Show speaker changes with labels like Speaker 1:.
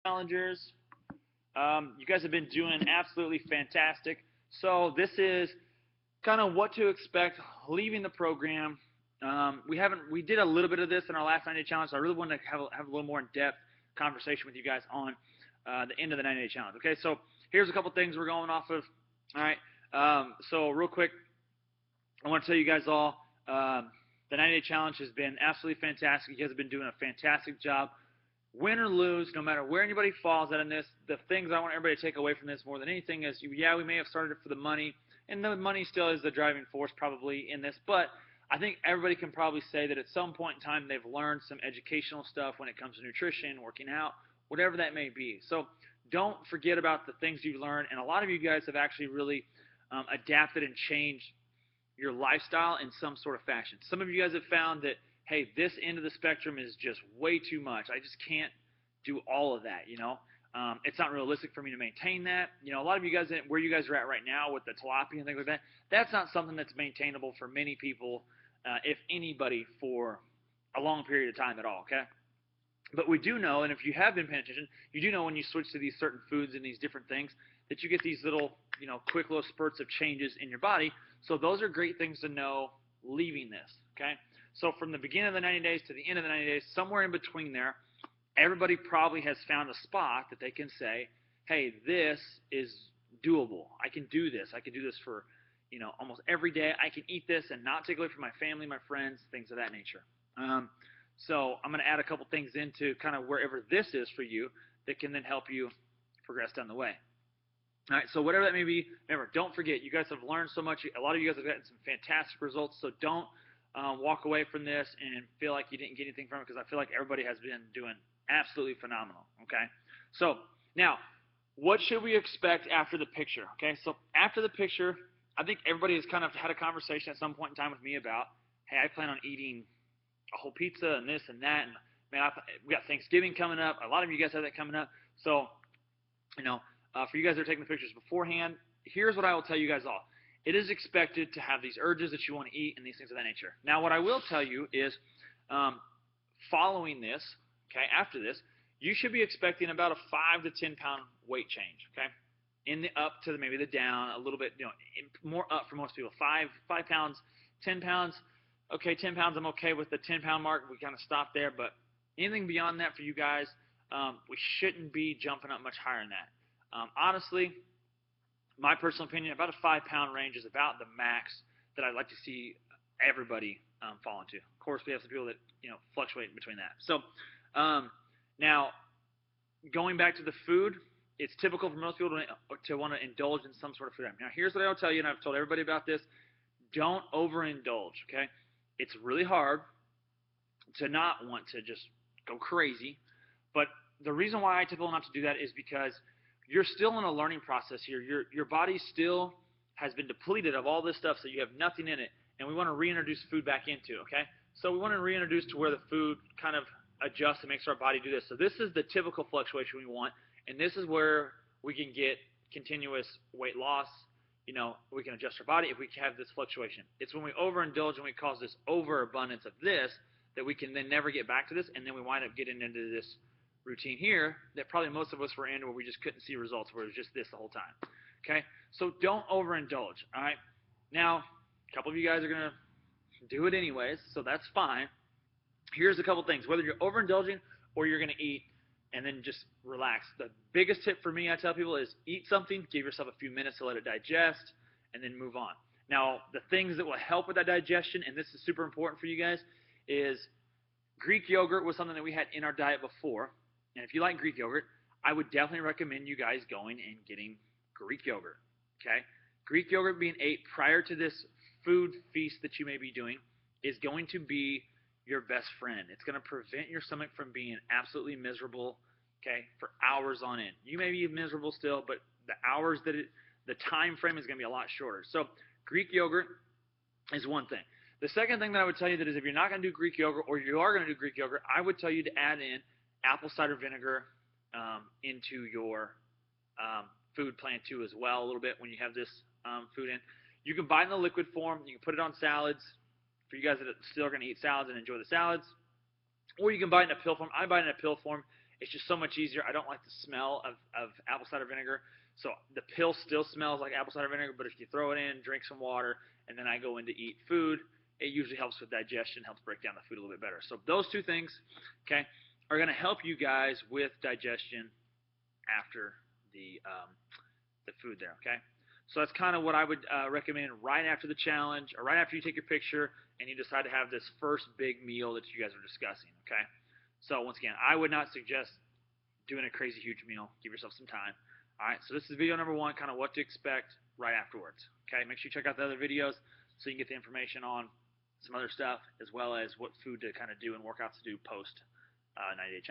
Speaker 1: Challengers. You guys have been doing absolutely fantastic. So this is kind of what to expect leaving the program. We did a little bit of this in our last 90-day challenge, so I really wanted to have a little more in-depth conversation with you guys on the end of the 90-day challenge. Okay, so here's a couple things we're going off of. All right, so real quick, I want to tell you guys all the 90-day challenge has been absolutely fantastic. You guys have been doing a fantastic job. Win or lose, no matter where anybody falls at in this, the things I want everybody to take away from this more than anything is, yeah, we may have started it for the money, and the money still is the driving force probably in this, but I think everybody can probably say that at some point in time they've learned some educational stuff when it comes to nutrition, working out, whatever that may be. So don't forget about the things you've learned, and a lot of you guys have actually really adapted and changed your lifestyle in some sort of fashion. Some of you guys have found that, hey, this end of the spectrum is just way too much. I just can't do all of that, you know. It's not realistic for me to maintain that. You know, a lot of you guys, where you guys are at right now with the tilapia and things like that, that's not something that's maintainable for many people, if anybody, for a long period of time at all, okay? But we do know, and if you have been paying attention, you do know when you switch to these certain foods and these different things that you get these little, quick little spurts of changes in your body. So those are great things to know leaving this, okay? So from the beginning of the 90 days to the end of the 90 days, somewhere in between there, everybody probably has found a spot that they can say, hey, this is doable. I can do this. I can do this for, almost every day. I can eat this and not take away from my family, my friends, things of that nature. So I'm going to add a couple things into kind of wherever this is for you that can then help you progress down the way. All right, so whatever that may be, remember, don't forget, you guys have learned so much. A lot of you guys have gotten some fantastic results, so don't walk away from this and feel like you didn't get anything from it, because I feel like everybody has been doing absolutely phenomenal, okay? So now, what should we expect after the picture, okay? So after the picture, I think everybody has kind of had a conversation at some point in time with me about, hey, I plan on eating a whole pizza and this and that, and man, we got Thanksgiving coming up. A lot of you guys have that coming up, so for you guys that are taking the pictures beforehand, here's what I will tell you guys all. It is expected to have these urges that you want to eat and these things of that nature. Now, what I will tell you is, following this, okay, after this, you should be expecting about a 5 to 10 pound weight change, okay, in the up to maybe the down a little bit, more up for most people. 5 pounds, 10 pounds, okay, 10 pounds, I'm okay with the 10-pound mark. We kind of stop there, but anything beyond that for you guys, we shouldn't be jumping up much higher than that. Honestly, my personal opinion, about a 5 pound range is about the max that I'd like to see everybody fall into. Of course, we have some people that fluctuate between that. So now, going back to the food, it's typical for most people to want to indulge in some sort of food. Now, here's what I'll tell you, and I've told everybody about this: don't overindulge. Okay, it's really hard to not want to just go crazy, but the reason why I tell people not to do that is because you're still in a learning process here. Your body still has been depleted of all this stuff, so you have nothing in it, and we want to reintroduce food back into, okay? So we want to reintroduce to where the food kind of adjusts and makes our body do this. So this is the typical fluctuation we want, and this is where we can get continuous weight loss. We can adjust our body if we have this fluctuation. It's when we overindulge and we cause this overabundance of this that we can then never get back to this, and then we wind up getting into this routine here that probably most of us were in, where we just couldn't see results, where it was just this the whole time. Okay, so don't overindulge. All right, now a couple of you guys are gonna do it anyways, so that's fine. Here's a couple things: whether you're overindulging or you're gonna eat and then just relax. The biggest tip for me, I tell people, is eat something, give yourself a few minutes to let it digest, and then move on. Now, the things that will help with that digestion, and this is super important for you guys, is Greek yogurt was something that we had in our diet before. And if you like Greek yogurt, I would definitely recommend you guys going and getting Greek yogurt, okay? Greek yogurt being ate prior to this food feast that you may be doing is going to be your best friend. It's going to prevent your stomach from being absolutely miserable, okay, for hours on end. You may be miserable still, but the time frame is going to be a lot shorter. So Greek yogurt is one thing. The second thing that I would tell you that is, if you're not going to do Greek yogurt, or you are going to do Greek yogurt, I would tell you to add in apple cider vinegar into your food plan too as well, a little bit when you have this food in. You can buy it in the liquid form. You can put it on salads for you guys that still are going to eat salads and enjoy the salads. Or you can buy it in a pill form. I buy it in a pill form. It's just so much easier. I don't like the smell of apple cider vinegar. So the pill still smells like apple cider vinegar, but if you throw it in, drink some water, and then I go in to eat food, it usually helps with digestion, helps break down the food a little bit better. So those two things, okay, are going to help you guys with digestion after the food there, okay? So that's kind of what I would recommend right after the challenge, or right after you take your picture and you decide to have this first big meal that you guys are discussing, okay? So once again, I would not suggest doing a crazy huge meal. Give yourself some time. All right, so this is video number 1, kind of what to expect right afterwards. Okay, make sure you check out the other videos so you can get the information on some other stuff, as well as what food to kind of do and workouts to do post 90-day challenge.